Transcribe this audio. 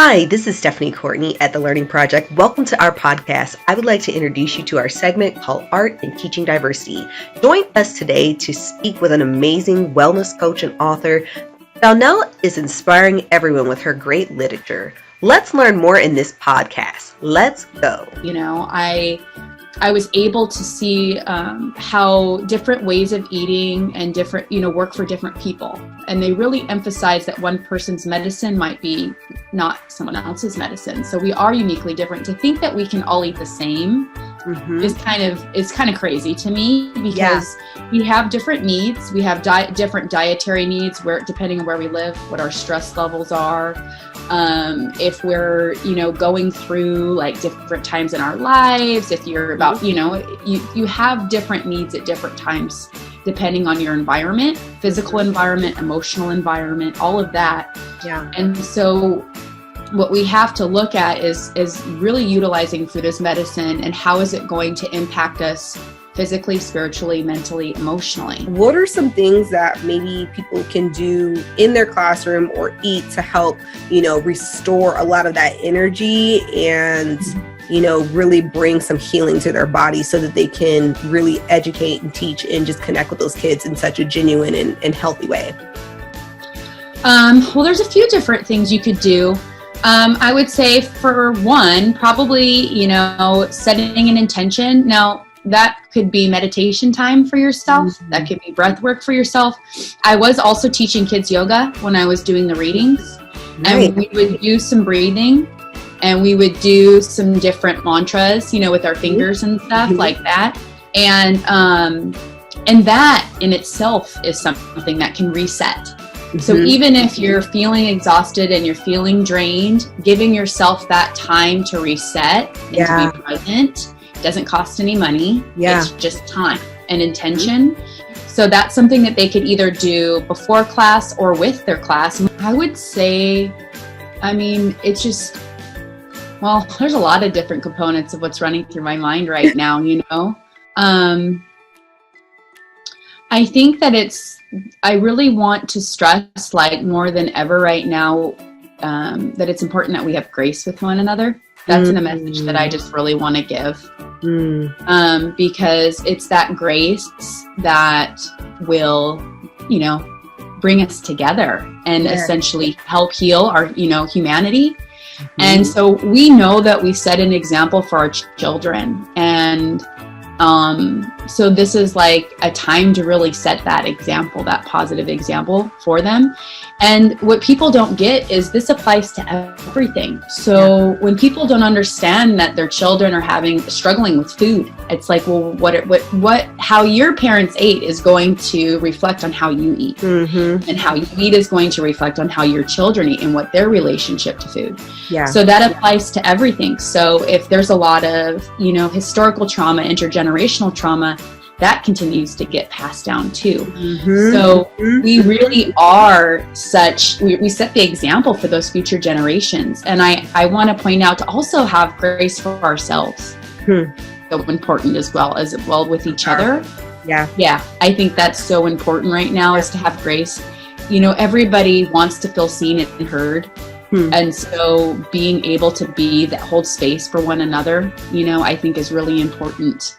Hi, this is Stephanie Courtney at The Learning Project. Welcome to our podcast. I would like to introduce you to our segment called Art and Teaching Diversity. Join us today to speak with an amazing wellness coach and author. Donell is inspiring everyone with her great literature. Let's learn more in this podcast. Let's go. I was able to see how different ways of eating and different, work for different people. And they really emphasize that one person's medicine might be not someone else's medicine. So we are uniquely different. To think that we can all eat the same is kind of crazy to me, because we have different needs. We have different dietary needs, where depending on where we live, what our stress levels are. If we're, going through like different times in our lives, if you're about, you have different needs at different times, depending on your environment, physical environment, emotional environment, all of that. Yeah. And so what we have to look at is really utilizing food as medicine, and how is it going to impact us physically, spiritually, mentally, emotionally. What are some things that maybe people can do in their classroom or eat to help, restore a lot of that energy and, really bring some healing to their body so that they can really educate and teach and just connect with those kids in such a genuine and healthy way? Well, there's a few different things you could do. I would say for one, probably, setting an intention. Now, that could be meditation time for yourself. That could be breath work for yourself. I was also teaching kids yoga when I was doing the readings. Right. And we would do some breathing, and we would do some different mantras, with our fingers and stuff like that. And that in itself is something that can reset. So even if you're feeling exhausted and you're feeling drained, giving yourself that time to reset and to be present doesn't cost any money. It's just time and intention. So that's something that they could either do before class or with their class. I would say, it's just, there's a lot of different components of what's running through my mind right now, I think that I really want to stress, like more than ever right now, that it's important that we have grace with one another. That's a message that I just really want to give. Because it's that grace that will, bring us together and essentially help heal our, humanity. And so we know that we set an example for our children. And so this is like a time to really set that example, that positive example for them. And what people don't get is this applies to everything. So when people don't understand that their children are struggling with food, it's like, well, how your parents ate is going to reflect on how you eat, and how you eat is going to reflect on how your children eat and what their relationship to food. So that applies to everything. So if there's a lot of, historical trauma, intergenerational trauma, that continues to get passed down too. So we really are we set the example for those future generations. And I want to point out to also have grace for ourselves. So important as well with each other. Yeah. I think that's so important right now, is to have grace. Everybody wants to feel seen and heard. And so being able to hold space for one another, I think is really important.